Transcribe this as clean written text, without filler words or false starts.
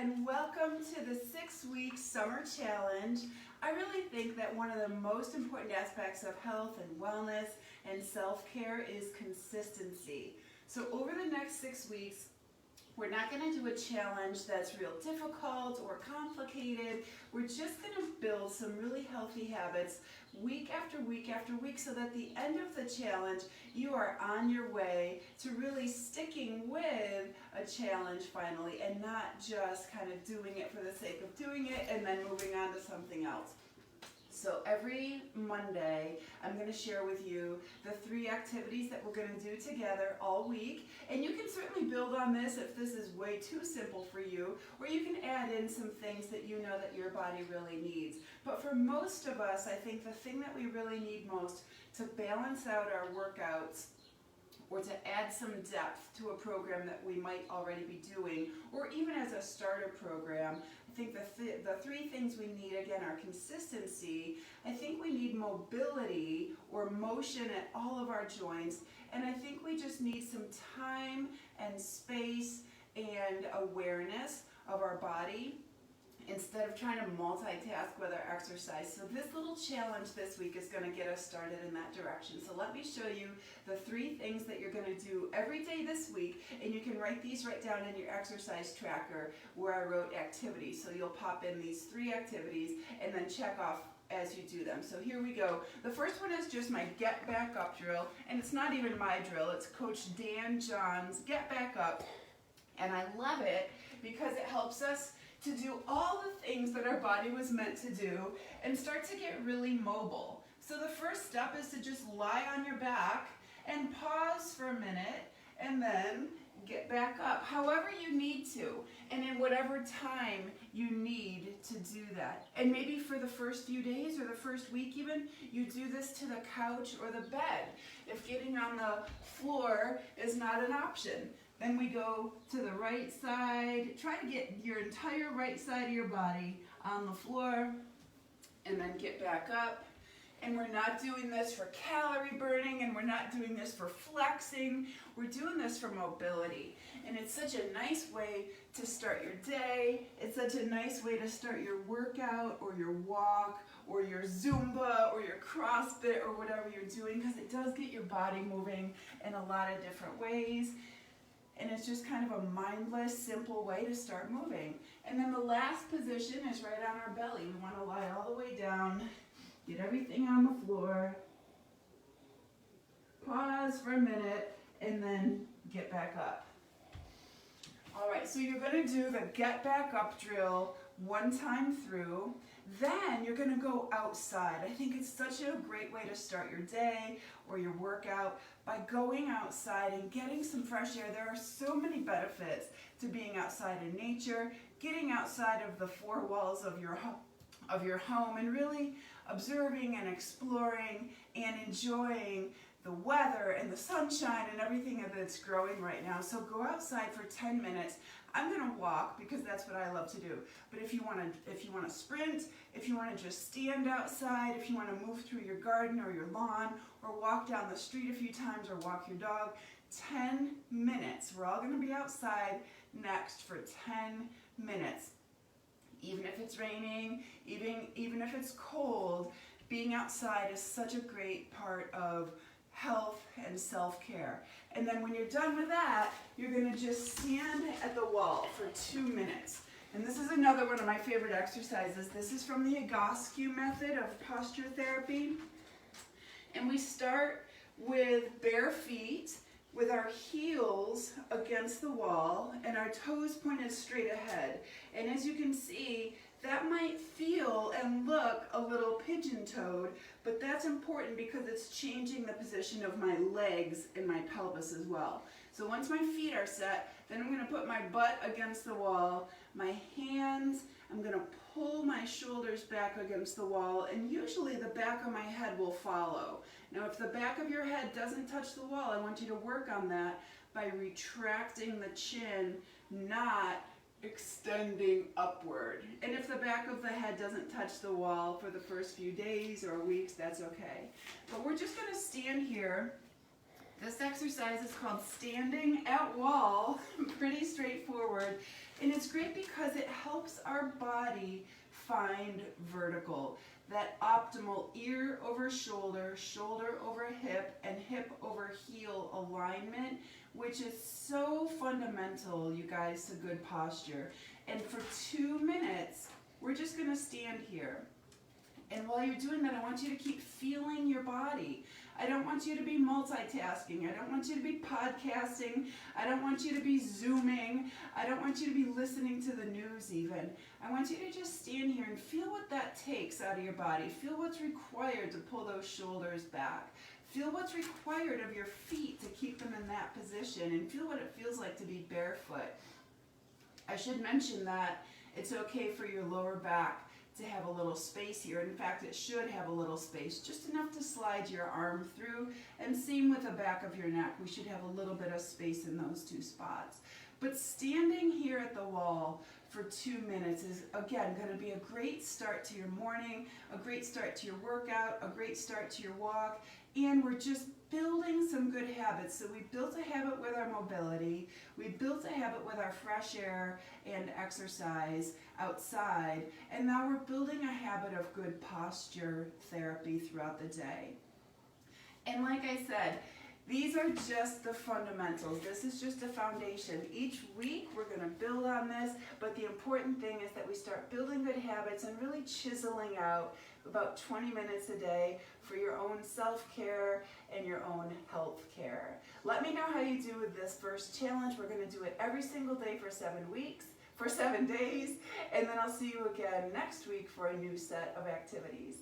and welcome to the 6-week summer challenge. I really think that one of the most important aspects of health and wellness and self-care is consistency. So over the next 6 weeks, we're not going to do a challenge that's real difficult or complicated. We're just going to build some really healthy habits week after week after week so that at the end of the challenge, you are on your way to really sticking with a challenge finally and not just kind of doing it for the sake of doing it and then moving on to something else. So every Monday, I'm going to share with you the 3 activities that we're going to do together all week. And you can certainly build on this if this is way too simple for you, or you can add in some things that you know that your body really needs. But for most of us, I think the thing that we really need most to balance out our workouts or to add some depth to a program that we might already be doing, or even as a starter program, I think the 3 things we need, again, are consistency. I think we need mobility or motion at all of our joints, and I think we just need some time and space and awareness of our body instead of trying to multitask with our exercise. So this little challenge this week is going to get us started in that direction. So let me show you the 3 things that you're going to do every day this week, and you can write these right down in your exercise tracker where I wrote activities. So you'll pop in these 3 activities and then check off as you do them. So here we go. The first one is just my Get Back Up drill, and it's not even my drill, it's Coach Dan John's Get Back Up, and I love it because it helps us to do all the things that our body was meant to do and start to get really mobile. So the first step is to just lie on your back and pause for a minute and then get back up, however you need to, and in whatever time you need to do that. And maybe for the first few days or the first week even, you do this to the couch or the bed. If getting on the floor is not an option, then we go to the right side. Try to get your entire right side of your body on the floor and then get back up. And we're not doing this for calorie burning, and we're not doing this for flexing. We're doing this for mobility. And it's such a nice way to start your day. It's such a nice way to start your workout or your walk or your Zumba or your CrossFit or whatever you're doing, because it does get your body moving in a lot of different ways. And it's just kind of a mindless, simple way to start moving. And then the last position is right on our belly. We want to lie all the way down, get everything on the floor, pause for a minute, and then get back up. All right, so you're going to do the Get Back Up drill 1 time through. Then you're going to go outside. I think it's such a great way to start your day or your workout by going outside and getting some fresh air. There are so many benefits to being outside in nature, getting outside of the 4 walls of your home and really observing and exploring and enjoying the weather and the sunshine and everything that's growing right now. So go outside for 10 minutes. I'm going to walk because that's what I love to do. But if you want to sprint, if you want to just stand outside, if you want to move through your garden or your lawn or walk down the street a few times or walk your dog, 10 minutes. We're all going to be outside next for 10 minutes. Even if it's raining, even if it's cold, being outside is such a great part of health and self-care. And then when you're done with that, you're going to just stand at the wall for 2 minutes. And this is another one of my favorite exercises. This is from the Egoscue method of posture therapy. And we start with bare feet, with our heels against the wall and our toes pointed straight ahead. And as you can see, that might feel and look a little pigeon-toed, but that's important because it's changing the position of my legs and my pelvis as well. So once my feet are set, then I'm going to put my butt against the wall, my hands, I'm going to pull my shoulders back against the wall, and usually the back of my head will follow. Now if the back of your head doesn't touch the wall, I want you to work on that by retracting the chin, not extending upward. And if the back of the head doesn't touch the wall for the first few days or weeks, that's okay. But we're just going to stand here This exercise is called standing at wall, pretty straightforward, and it's great because it helps our body find vertical, that optimal ear over shoulder, shoulder over hip, and hip over heel alignment, which is so fundamental, you guys, to good posture. And for 2 minutes, we're just gonna stand here. And while you're doing that, I want you to keep feeling your body. I don't want you to be multitasking. I don't want you to be podcasting. I don't want you to be Zooming. I don't want you to be listening to the news even. I want you to just stand here and feel what that takes out of your body. Feel what's required to pull those shoulders back. Feel what's required of your feet to keep them in that position, and feel what it feels like to be barefoot. I should mention that it's okay for your lower back to have a little space here. In fact, it should have a little space, just enough to slide your arm through, and same with the back of your neck. We should have a little bit of space in those two spots. But standing here at the wall for 2 minutes is, again, going to be a great start to your morning, a great start to your workout, a great start to your walk, and we're just building some good habits. So we built a habit with our mobility, we built a habit with our fresh air and exercise outside, and now we're building a habit of good posture therapy throughout the day. And like I said, these are just the fundamentals. This is just a foundation. Each week we're going to build on this, but the important thing is that we start building good habits and really chiseling out about 20 minutes a day for your own self-care and your own health care. Let me know how you do with this first challenge. We're going to do it every single day for 7 weeks, for 7 days, and then I'll see you again next week for a new set of activities.